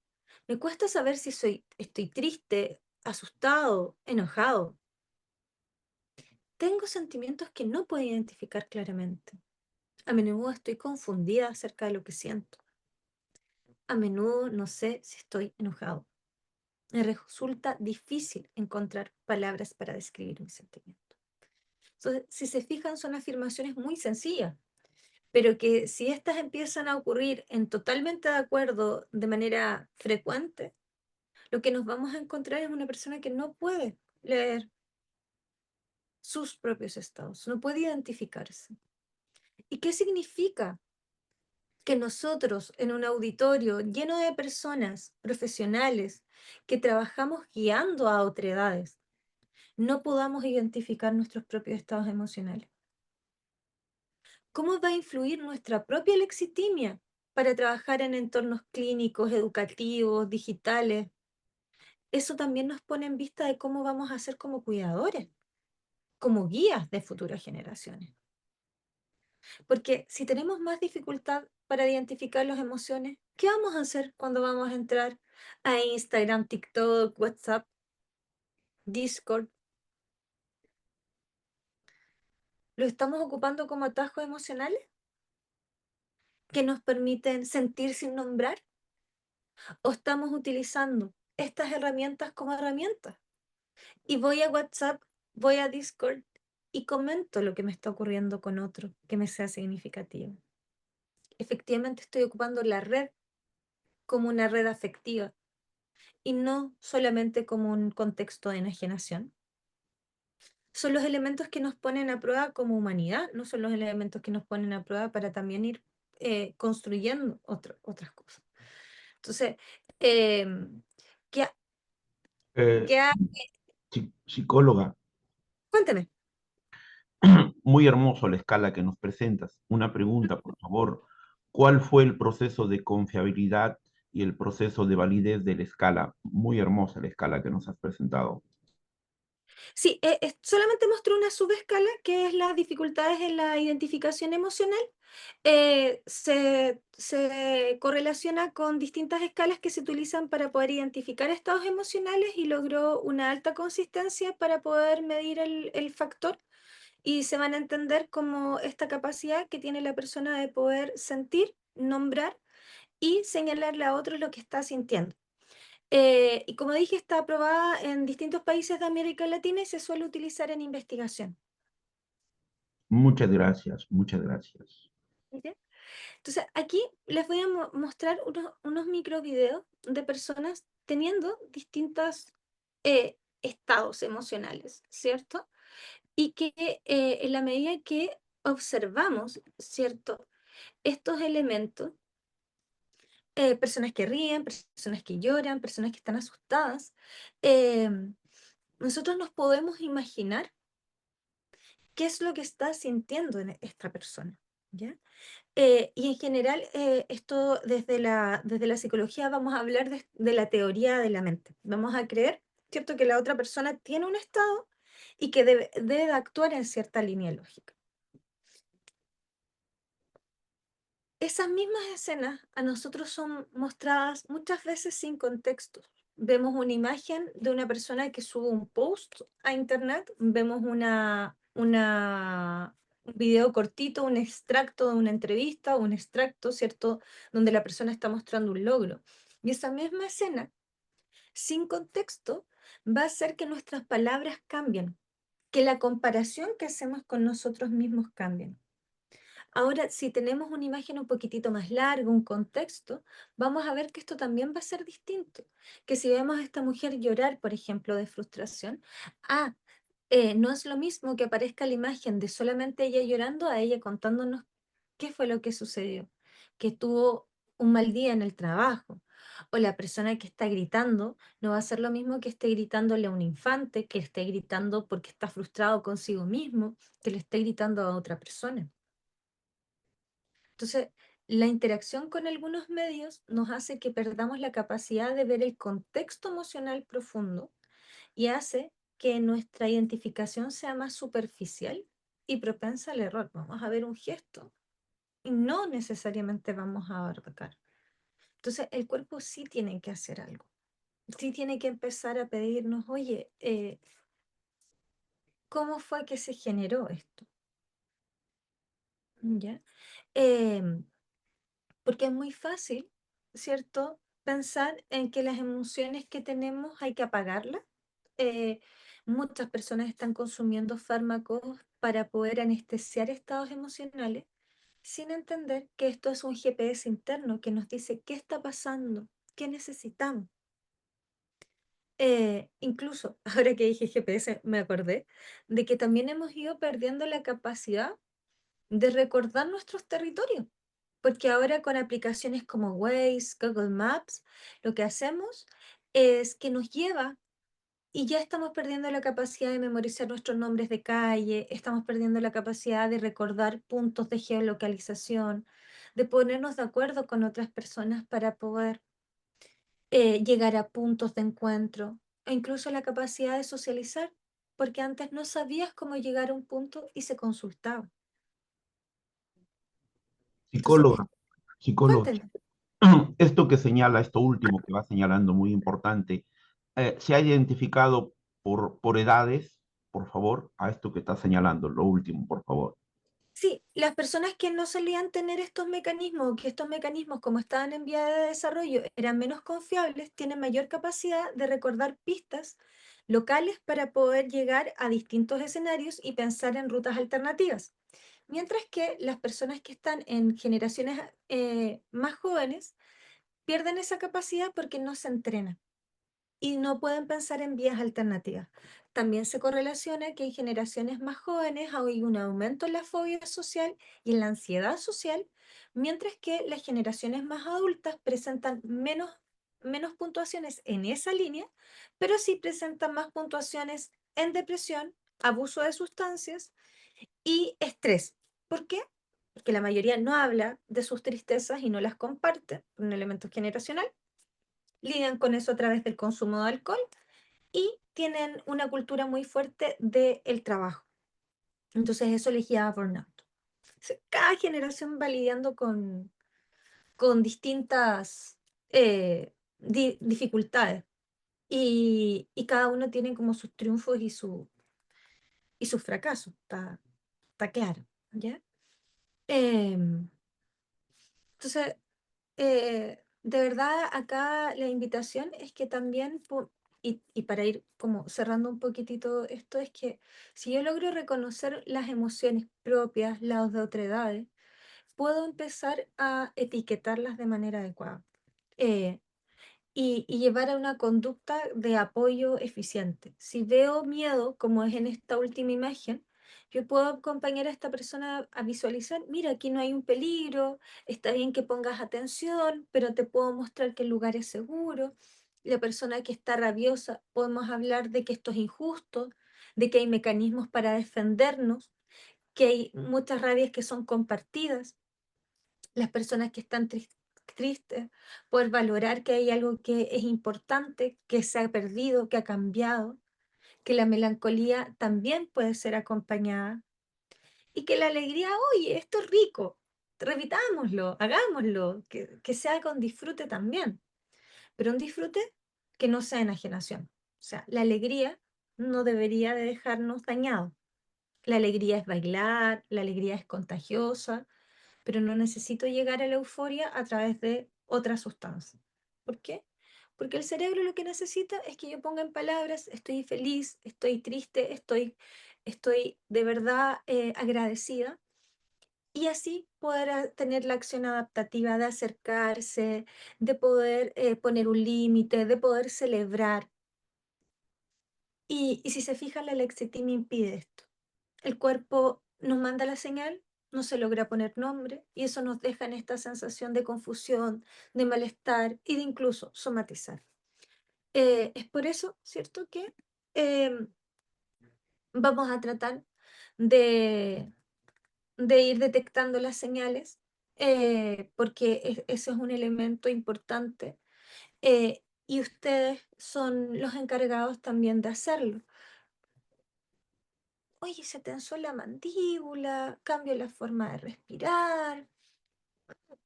me cuesta saber si estoy triste, asustado, enojado. Tengo sentimientos que no puedo identificar claramente. A menudo estoy confundida acerca de lo que siento. A menudo no sé si estoy enojado. Me resulta difícil encontrar palabras para describir mis sentimientos. Entonces, si se fijan, son afirmaciones muy sencillas, pero que si estas empiezan a ocurrir en totalmente de acuerdo de manera frecuente, lo que nos vamos a encontrar es una persona que no puede leer sus propios estados, no puede identificarse. ¿Y qué significa que nosotros en un auditorio lleno de personas profesionales que trabajamos guiando a otredades no podamos identificar nuestros propios estados emocionales? ¿Cómo va a influir nuestra propia lexitimia para trabajar en entornos clínicos, educativos, digitales? Eso también nos pone en vista de cómo vamos a ser como cuidadores, como guías de futuras generaciones. Porque si tenemos más dificultad para identificar las emociones, ¿qué vamos a hacer cuando vamos a entrar a Instagram, TikTok, WhatsApp, Discord? ¿Lo estamos ocupando como atajos emocionales que nos permiten sentir sin nombrar? ¿O estamos utilizando estas herramientas como herramientas? Y voy a WhatsApp, voy a Discord y comento lo que me está ocurriendo con otro que me sea significativo. Efectivamente estoy ocupando la red como una red afectiva y no solamente como un contexto de enajenación. Son los elementos que nos ponen a prueba como humanidad, no son los elementos que nos ponen a prueba para también ir construyendo otras cosas. Entonces, ¿qué, Eh, qué ha- Psicóloga, cuénteme. muy hermoso la escala que nos presentas. Una pregunta, por favor. ¿Cuál fue el proceso de confiabilidad y el proceso de validez de la escala? Muy hermosa la escala que nos has presentado. Sí, solamente mostró una subescala que es las dificultades en la identificación emocional. Se correlaciona con distintas escalas que se utilizan para poder identificar estados emocionales y logró una alta consistencia para poder medir el factor y se van a entender como esta capacidad que tiene la persona de poder sentir, nombrar y señalarle a otros lo que está sintiendo. Y como dije, está aprobada en distintos países de América Latina y se suele utilizar en investigación. Muchas gracias, muchas gracias. ¿Ya? Entonces, aquí les voy a mostrar unos micro videos de personas teniendo distintos estados emocionales, ¿cierto? Y que en la medida que observamos, ¿cierto? Estos elementos, personas que ríen, personas que lloran, personas que están asustadas, eh, nosotros nos podemos imaginar qué es lo que está sintiendo en esta persona, ¿ya? Y en general, esto desde la psicología vamos a hablar de la teoría de la mente. Vamos a creer, ¿cierto?, que la otra persona tiene un estado y que debe de actuar en cierta línea lógica. Esas mismas escenas a nosotros son mostradas muchas veces sin contexto. Vemos una imagen de una persona que sube un post a internet, vemos un video cortito, un extracto de una entrevista, un extracto, ¿cierto?, donde la persona está mostrando un logro. Y esa misma escena, sin contexto, va a hacer que nuestras palabras cambien, que la comparación que hacemos con nosotros mismos cambie. Ahora, si tenemos una imagen un poquitito más larga, un contexto, vamos a ver que esto también va a ser distinto. Que si vemos a esta mujer llorar, por ejemplo, de frustración, ah, no es lo mismo que aparezca la imagen de solamente ella llorando a ella contándonos qué fue lo que sucedió, que tuvo un mal día en el trabajo. O la persona que está gritando no va a ser lo mismo que esté gritándole a un infante, que esté gritando porque está frustrado consigo mismo, que le esté gritando a otra persona. Entonces, la interacción con algunos medios nos hace que perdamos la capacidad de ver el contexto emocional profundo y hace que nuestra identificación sea más superficial y propensa al error. Vamos a ver un gesto y no necesariamente vamos a abarcar. Entonces, el cuerpo sí tiene que hacer algo. Sí tiene que empezar a pedirnos, oye, ¿cómo fue que se generó esto? ¿Ya? Em, Porque es muy fácil, ¿cierto? Pensar en que las emociones que tenemos hay que apagarlas. Eh, Muchas personas están consumiendo fármacos para poder anestesiar estados emocionales sin entender que esto es un GPS interno que nos dice qué está pasando, qué necesitamos. Incluso, ahora que dije GPS, me acordé de que también hemos ido perdiendo la capacidad de recordar nuestros territorios, porque ahora con aplicaciones como Waze, Google Maps, lo que hacemos es que nos lleva y ya estamos perdiendo la capacidad de memorizar nuestros nombres de calle, estamos perdiendo la capacidad de recordar puntos de geolocalización, de ponernos de acuerdo con otras personas para poder llegar a puntos de encuentro, e incluso la capacidad de socializar, porque antes no sabías cómo llegar a un punto y se consultaba. Entonces, Psicóloga, psicóloga. cuéntenme. Esto que señala, esto último que va señalando, muy importante, se ha identificado por edades, por favor, a esto que está señalando, lo último, por favor. Sí, las personas que no solían tener estos mecanismos, que estos mecanismos como estaban en vía de desarrollo eran menos confiables, tienen mayor capacidad de recordar pistas locales para poder llegar a distintos escenarios y pensar en rutas alternativas. Mientras que las personas que están en generaciones más jóvenes pierden esa capacidad porque no se entrenan y no pueden pensar en vías alternativas. También se correlaciona que en generaciones más jóvenes hay un aumento en la fobia social y en la ansiedad social, mientras que las generaciones más adultas presentan menos puntuaciones en esa línea, pero sí presentan más puntuaciones en depresión, abuso de sustancias y estrés. ¿Por qué? Porque la mayoría no habla de sus tristezas y no las comparte, un elemento generacional. Lidian con eso a través del consumo de alcohol y tienen una cultura muy fuerte del trabajo. Entonces eso les lleva a burnout. Cada generación va lidiando con distintas dificultades y cada uno tiene como sus triunfos y sus fracasos, está claro, ¿ya? Em, entonces, de verdad, acá la invitación es que también, y para ir como cerrando un poquitito esto, es que si yo logro reconocer las emociones propias, las de otredades, puedo empezar a etiquetarlas de manera adecuada. Eh, y llevar a una conducta de apoyo eficiente. Si veo miedo, como es en esta última imagen, yo puedo acompañar a esta persona a visualizar, mira, aquí no hay un peligro, está bien que pongas atención, pero te puedo mostrar que el lugar es seguro. La persona que está rabiosa, podemos hablar de que esto es injusto, de que hay mecanismos para defendernos, que hay muchas rabias que son compartidas. Las personas que están tristes, poder valorar que hay algo que es importante, que se ha perdido, que ha cambiado, que la melancolía también puede ser acompañada y que la alegría, oye, esto es rico, repitámoslo, hagámoslo, que sea con disfrute también, pero un disfrute que no sea enajenación. O sea, la alegría no debería de dejarnos dañados. La alegría es bailar, la alegría es contagiosa, pero no necesito llegar a la euforia a través de otra sustancia. ¿Por qué? Porque el cerebro lo que necesita es que yo ponga en palabras, estoy feliz, estoy triste, estoy de verdad agradecida, y así poder tener la acción adaptativa de acercarse, de poder poner un límite, de poder celebrar. Y si se fijan, la lexitimia impide esto. El cuerpo nos manda la señal, no se logra poner nombre y eso nos deja en esta sensación de confusión, de malestar y de incluso somatizar. Es por eso, ¿cierto?, que em, vamos a tratar de, de ir detectando las señales, porque eso es un elemento importante, y ustedes son los encargados también de hacerlo. oye, se tensó la mandíbula, cambio la forma de respirar,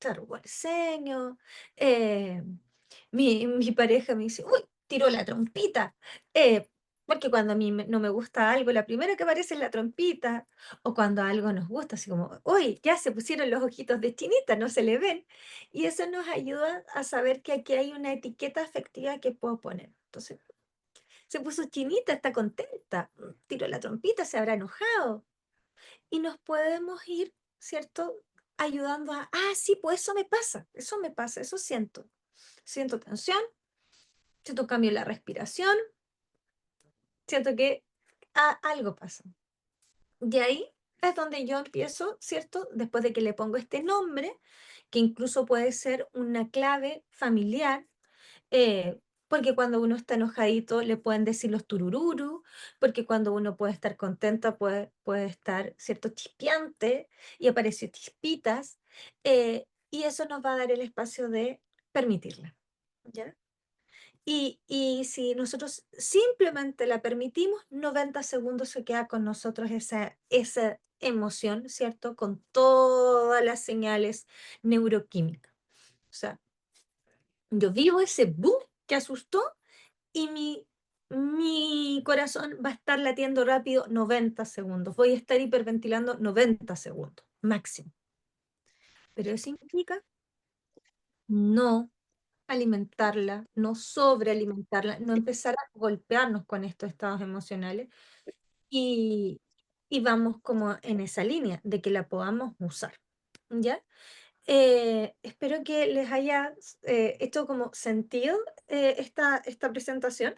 arrugo el ceño. eh, mi pareja me dice, uy, tiró la trompita. eh, Porque cuando a mí no me gusta algo, la primera que aparece es la trompita. O cuando algo nos gusta, así como, uy, ya se pusieron los ojitos de chinita, no se le ven. Y eso nos ayuda a saber que aquí hay una etiqueta afectiva que puedo poner. Entonces, se puso chinita, está contenta, tiró la trompita, se habrá enojado. Y nos podemos ir, ¿cierto? Ayudando a, sí, pues eso me pasa, eso siento. Siento tensión, siento cambio en la respiración, siento que algo pasa. De ahí es donde yo empiezo, ¿cierto? Después de que le pongo este nombre, que incluso puede ser una clave familiar, porque cuando uno está enojadito le pueden decir los turururu, porque cuando uno puede estar contenta puede estar, ¿cierto? Chispeante y apareció chispitas, y eso nos va a dar el espacio de permitirla, ¿ya? Y si nosotros simplemente la permitimos, 90 segundos se queda con nosotros esa emoción, ¿cierto? Con todas las señales neuroquímicas. O sea, yo vivo ese boom que asustó y mi corazón va a estar latiendo rápido 90 segundos. Voy a estar hiperventilando 90 segundos, máximo. Pero eso implica no alimentarla, no sobrealimentarla, no empezar a golpearnos con estos estados emocionales y, y vamos como en esa línea de que la podamos usar, ¿ya? Espero que les haya hecho como sentido esta presentación.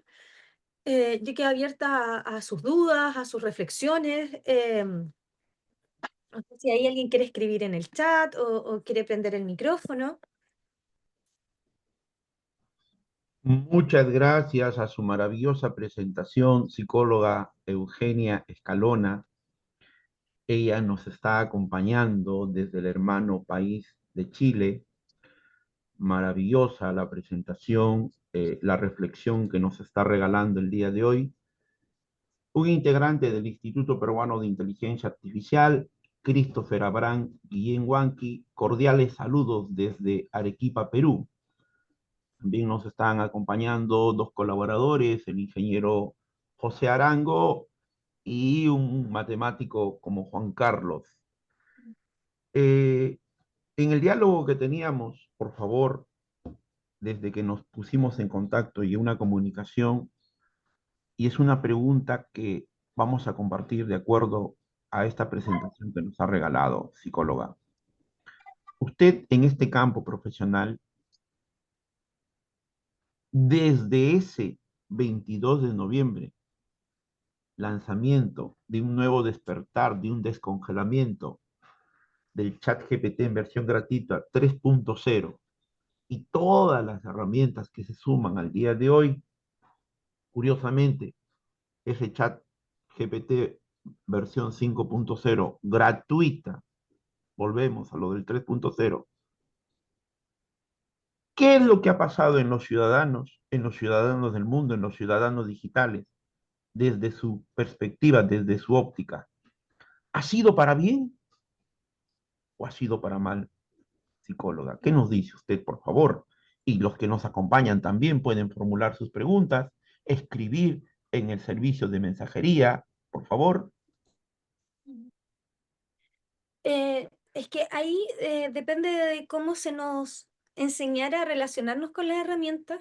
Yo quedo abierta a sus dudas, a sus reflexiones. No sé si hay alguien quiere escribir en el chat o quiere prender el micrófono. Muchas gracias a su maravillosa presentación, psicóloga Eugenia Escalona. Ella nos está acompañando desde el hermano país de Chile. Maravillosa la presentación, la reflexión que nos está regalando el día de hoy. Un integrante del Instituto Peruano de Inteligencia Artificial, Christopher Abraham Guillén Huanqui, cordiales saludos desde Arequipa, Perú. También nos están acompañando dos colaboradores, el ingeniero José Arango y un matemático como Juan Carlos. Eh, en el diálogo que teníamos, por favor, desde que nos pusimos en contacto y una comunicación, y es una pregunta que vamos a compartir de acuerdo a esta presentación que nos ha regalado, psicóloga. Usted en este campo profesional, desde ese 22 de noviembre, lanzamiento de un nuevo despertar, de un descongelamiento del chat GPT en versión gratuita 3.0 y todas las herramientas que se suman al día de hoy, curiosamente, ese chat GPT versión 5.0 gratuita, volvemos a lo del 3.0. ¿Qué es lo que ha pasado en los ciudadanos del mundo, en los ciudadanos digitales, desde su perspectiva, desde su óptica? ¿Ha sido para bien o ha sido para mal, psicóloga? ¿Qué nos dice usted, por favor? Y los que nos acompañan también pueden formular sus preguntas, escribir en el servicio de mensajería, por favor. Es que ahí depende de cómo se nos enseñara a relacionarnos con las herramientas.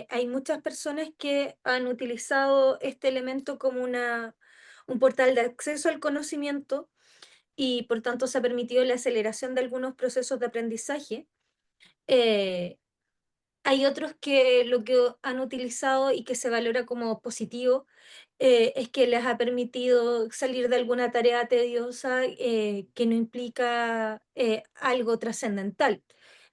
Hay muchas personas que han utilizado este elemento como un portal de acceso al conocimiento y por tanto se ha permitido la aceleración de algunos procesos de aprendizaje. Eh, Hay otros que lo que han utilizado y que se valora como positivo es que les ha permitido salir de alguna tarea tediosa que no implica algo trascendental.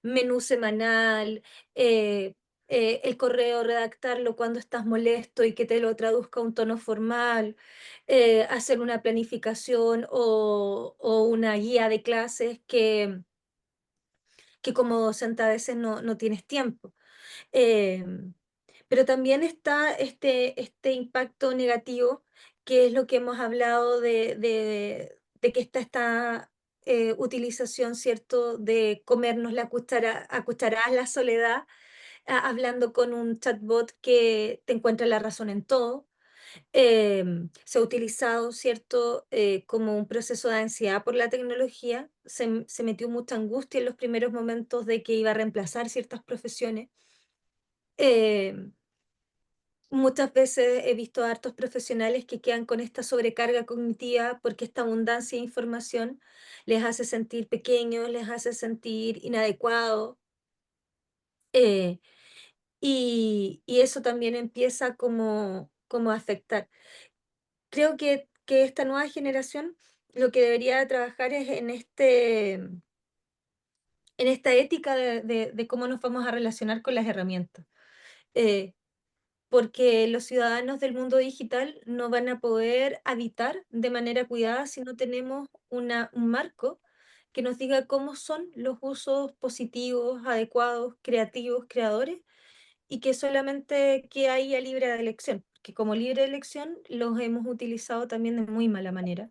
Menú semanal, eh, el correo, redactarlo cuando estás molesto y que te lo traduzca a un tono formal, hacer una planificación o una guía de clases que como docente a veces no tienes tiempo. Em, pero también está este impacto negativo que es lo que hemos hablado de que está esta utilización, ¿cierto?, de comernos a cucharadas la soledad, hablando con un chatbot que te encuentra la razón en todo. Se ha utilizado, ¿cierto?, como un proceso de ansiedad por la tecnología. Se metió mucha angustia en los primeros momentos de que iba a reemplazar ciertas profesiones. Em, Muchas veces he visto a hartos profesionales que quedan con esta sobrecarga cognitiva porque esta abundancia de información les hace sentir pequeños, les hace sentir inadecuados, eh, y eso también empieza como a afectar. Creo que esta nueva generación lo que debería trabajar es en esta ética de cómo nos vamos a relacionar con las herramientas. Eh, Porque los ciudadanos del mundo digital no van a poder habitar de manera cuidada si no tenemos un marco que nos diga cómo son los usos positivos, adecuados, creativos, creadores, y que solamente que haya libre elección, que como libre elección los hemos utilizado también de muy mala manera.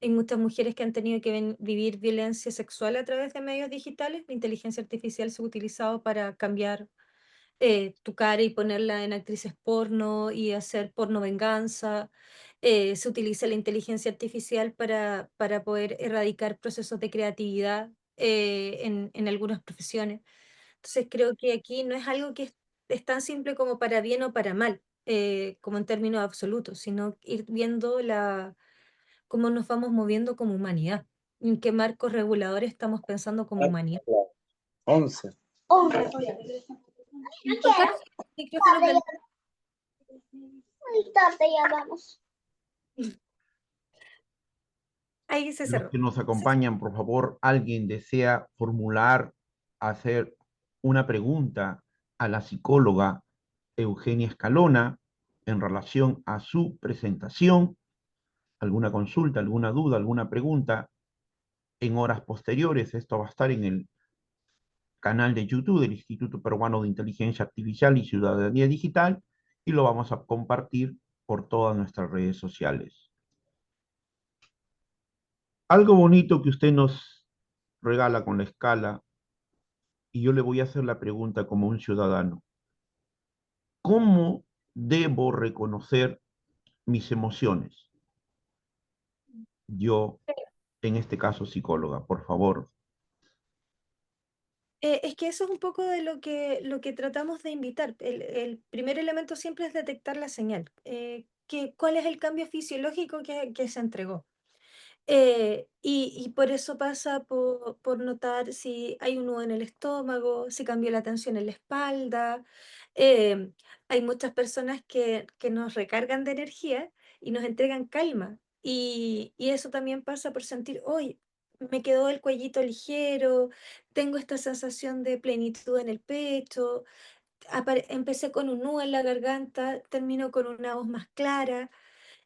Hay muchas mujeres que han tenido que vivir violencia sexual a través de medios digitales. La inteligencia artificial se ha utilizado para cambiar tu cara y ponerla en actrices porno y hacer porno venganza. Se utiliza la inteligencia artificial para poder erradicar procesos de creatividad en algunas profesiones. Entonces creo que aquí no es algo que es tan simple como para bien o para mal, como en términos absolutos, sino ir viendo cómo nos vamos moviendo como humanidad, en qué marcos reguladores estamos pensando como humanidad. 11. Juan Carlos, el micrófono Tarde prende. muy tarde ya vamos. Ahí se Los cerró. que nos acompañan, por favor, alguien desea formular, hacer una pregunta a la psicóloga Eugenia Escalona en relación a su presentación, alguna consulta, alguna duda, alguna pregunta en horas posteriores. Esto va a estar en el canal de YouTube del Instituto Peruano de Inteligencia Artificial y Ciudadanía Digital y lo vamos a compartir por todas nuestras redes sociales. Algo bonito que usted nos regala con la escala, y yo le voy a hacer la pregunta como un ciudadano. ¿Cómo debo reconocer mis emociones? Yo, en este caso, psicóloga, por favor. Es que eso es un poco de lo que tratamos de invitar. El primer elemento siempre es detectar la señal. ¿Cuál es el cambio fisiológico que se entregó? Y por eso pasa por notar si hay un nudo en el estómago, si cambió la tensión en la espalda. em, Hay muchas personas que nos recargan de energía y nos entregan calma. Y eso también pasa por sentir, hoy me quedó el cuellito ligero, tengo esta sensación de plenitud en el pecho, empecé con un nudo en la garganta, termino con una voz más clara.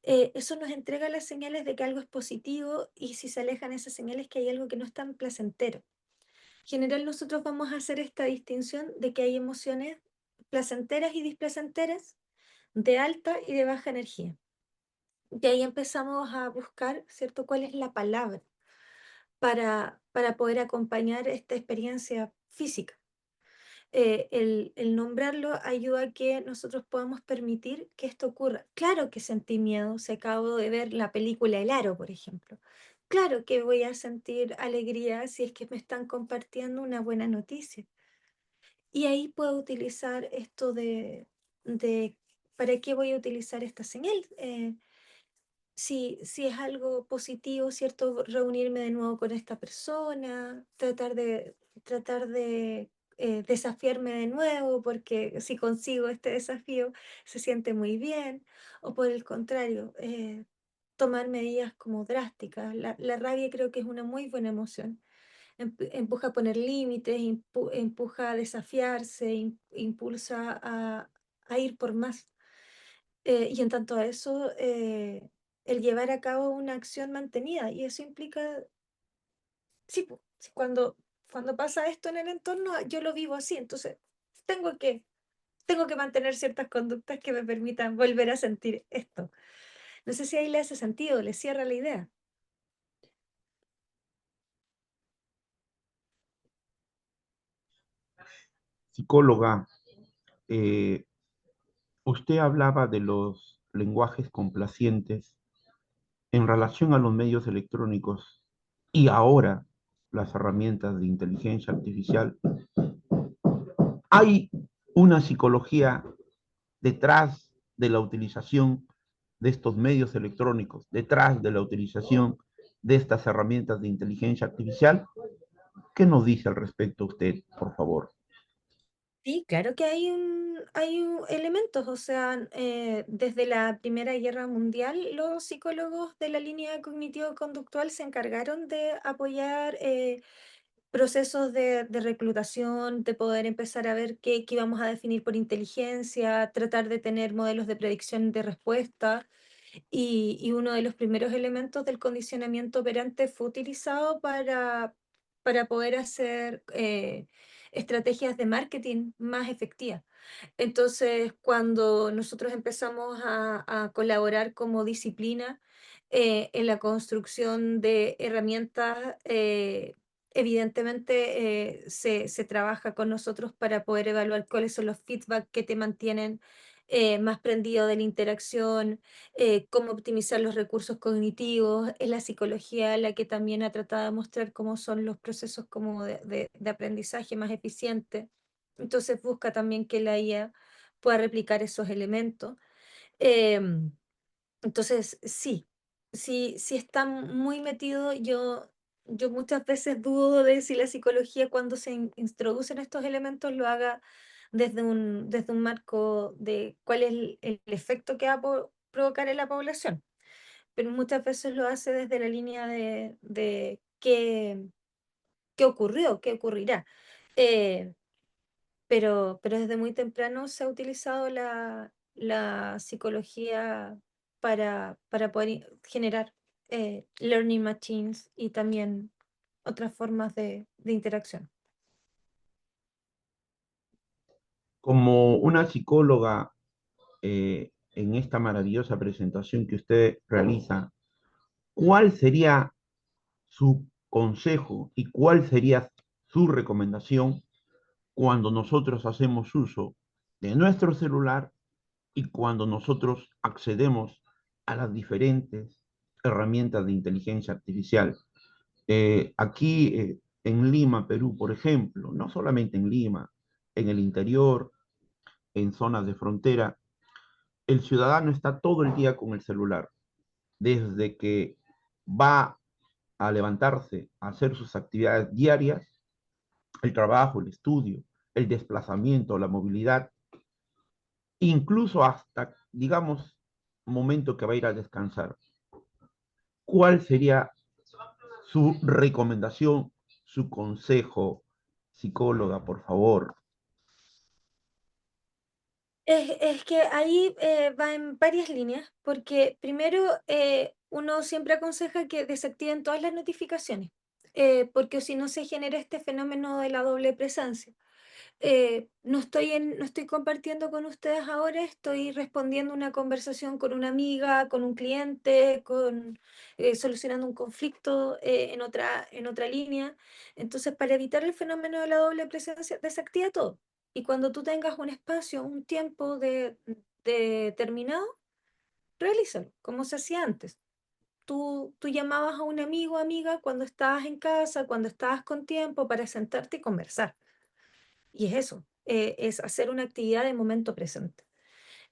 Eso nos entrega las señales de que algo es positivo, y si se alejan esas señales que hay algo que no es tan placentero. En general nosotros vamos a hacer esta distinción de que hay emociones placenteras y displacenteras, de alta y de baja energía. Y ahí empezamos a buscar, ¿cierto?, cuál es la palabra para poder acompañar esta experiencia física. El nombrarlo ayuda a que nosotros podamos permitir que esto ocurra. Claro que sentí miedo si acabo de ver la película El Aro, por ejemplo. Claro que voy a sentir alegría si es que me están compartiendo una buena noticia. Y ahí puedo utilizar esto de ¿para qué voy a utilizar esta señal? Si es algo positivo, ¿cierto? Reunirme de nuevo con esta persona, tratar de desafiarme de nuevo, porque si consigo este desafío se siente muy bien, o por el contrario, tomar medidas como drásticas. La rabia creo que es una muy buena emoción. Empuja a poner límites, empuja a desafiarse, impulsa a ir por más. Y en tanto a eso, el llevar a cabo una acción mantenida, y eso implica, sí, sí, cuando pasa esto en el entorno, yo lo vivo así, entonces tengo que, tengo que mantener ciertas conductas que me permitan volver a sentir esto. No sé si ahí le hace sentido, le cierra la idea. Psicóloga, eh, usted hablaba de los lenguajes complacientes en relación a los medios electrónicos y ahora las herramientas de inteligencia artificial. Hay una psicología detrás de la utilización de estos medios electrónicos, detrás de la utilización de estas herramientas de inteligencia artificial. ¿Qué nos dice al respecto usted, por favor? Sí, claro que elementos, o sea, desde la Primera Guerra Mundial, los psicólogos de la línea cognitivo-conductual se encargaron de apoyar procesos de reclutación, de poder empezar a ver qué íbamos a definir por inteligencia, tratar de tener modelos de predicción de respuesta. Y uno de los primeros elementos del condicionamiento operante fue utilizado para poder hacer estrategias de marketing más efectivas. Entonces, cuando nosotros empezamos a colaborar como disciplina en la construcción de herramientas, evidentemente se trabaja con nosotros para poder evaluar cuáles son los feedback que te mantienen más prendido de la interacción, cómo optimizar los recursos cognitivos. Es la psicología la que también ha tratado de mostrar cómo son los procesos como de aprendizaje más eficientes. Entonces busca también que la IA pueda replicar esos elementos. Em, entonces, sí, sí está muy metido. Yo muchas veces dudo de si la psicología cuando introducen estos elementos lo haga desde un marco de cuál es el efecto que va a provocar en la población, pero muchas veces lo hace desde la línea de qué ocurrió, qué ocurrirá. Eh, pero desde muy temprano se ha utilizado la psicología para poder generar learning machines y también otras formas de interacción. Como una psicóloga, en esta maravillosa presentación que usted realiza, ¿cuál sería su consejo y cuál sería su recomendación cuando nosotros hacemos uso de nuestro celular y cuando nosotros accedemos a las diferentes herramientas de inteligencia artificial? Aquí en Lima, Perú, por ejemplo, no solamente en Lima, en el interior, en zonas de frontera, el ciudadano está todo el día con el celular, desde que va a levantarse a hacer sus actividades diarias, el trabajo, el estudio, el desplazamiento, la movilidad, incluso hasta, digamos, momento que va a ir a descansar. ¿Cuál sería su recomendación, su consejo, psicóloga, por favor? Es que ahí va en varias líneas, porque primero uno siempre aconseja que desactiven todas las notificaciones, porque si no se genera este fenómeno de la doble presencia. No estoy compartiendo con ustedes ahora, estoy respondiendo una conversación con una amiga, con un cliente, solucionando un conflicto en otra línea. Entonces, para evitar el fenómeno de la doble presencia, desactiva todo. Y cuando tú tengas un espacio, un tiempo determinado, realízalo, como se hacía antes. Tú llamabas a un amigo o amiga cuando estabas en casa, cuando estabas con tiempo para sentarte y conversar. Y es eso, es hacer una actividad de momento presente.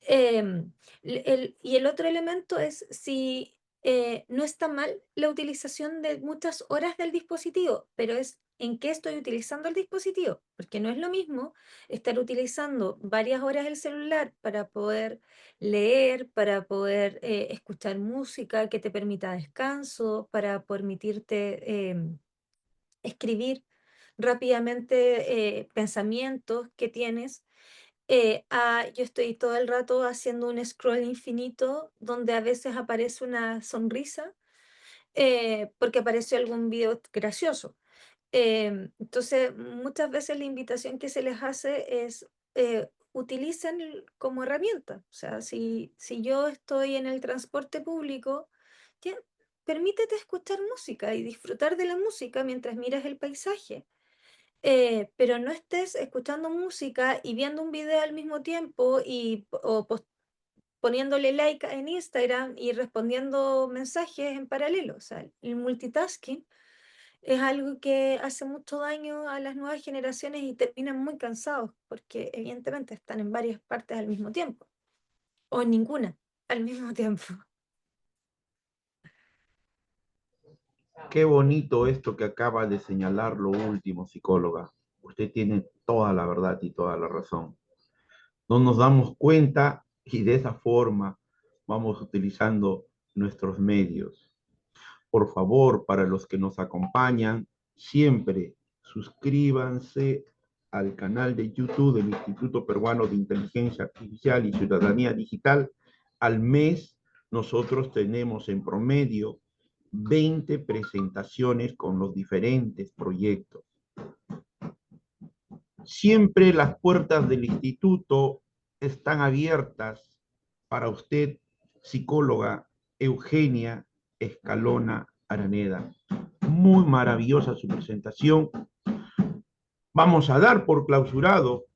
Y el otro elemento es si no está mal la utilización de muchas horas del dispositivo, pero es en qué estoy utilizando el dispositivo, porque no es lo mismo estar utilizando varias horas el celular para poder leer, para poder escuchar música que te permita descanso, para permitirte escribir rápidamente pensamientos que tienes. Yo estoy todo el rato haciendo un scroll infinito donde a veces aparece una sonrisa porque apareció algún video gracioso. Entonces, muchas veces la invitación que se les hace es utilicen como herramienta. O sea, si yo estoy en el transporte público, ya, permítete escuchar música y disfrutar de la música mientras miras el paisaje. Pero no estés escuchando música y viendo un video al mismo tiempo o poniéndole like en Instagram y respondiendo mensajes en paralelo. O sea, el multitasking es algo que hace mucho daño a las nuevas generaciones y terminan muy cansados porque evidentemente están en varias partes al mismo tiempo o en ninguna al mismo tiempo. Qué bonito esto que acaba de señalar lo último, psicóloga. Usted tiene toda la verdad y toda la razón. No nos damos cuenta y de esa forma vamos utilizando nuestros medios. Por favor, para los que nos acompañan, siempre suscríbanse al canal de YouTube del Instituto Peruano de Inteligencia Artificial y Ciudadanía Digital. Al mes, nosotros tenemos en promedio 20 presentaciones con los diferentes proyectos. Siempre las puertas del instituto están abiertas para usted, psicóloga Eugenia Escalona Araneda. Muy maravillosa su presentación. Vamos a dar por clausurado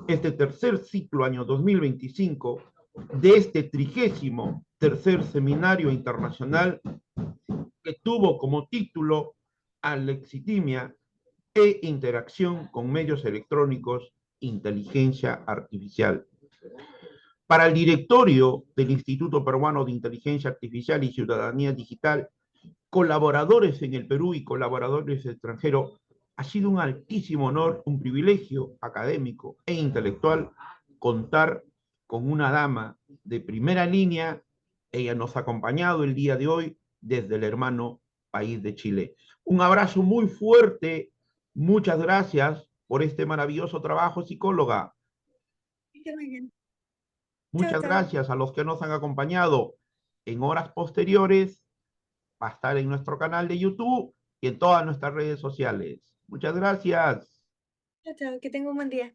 este tercer ciclo año 2025 de este 33º Seminario Internacional que tuvo como título Alexitimia e interacción con medios electrónicos, inteligencia artificial. Para el directorio del Instituto Peruano de Inteligencia Artificial y Ciudadanía Digital, colaboradores en el Perú y colaboradores extranjeros, ha sido un altísimo honor, un privilegio académico e intelectual contar con una dama de primera línea. Ella nos ha acompañado el día de hoy desde el hermano país de Chile. Un abrazo muy fuerte. Muchas gracias por este maravilloso trabajo, psicóloga. Muy bien. Chao, Muchas chao. gracias a los que nos han acompañado en horas posteriores. Va a estar en nuestro canal de YouTube y en todas nuestras redes sociales. Muchas gracias. Chao, chao. Que tenga un buen día.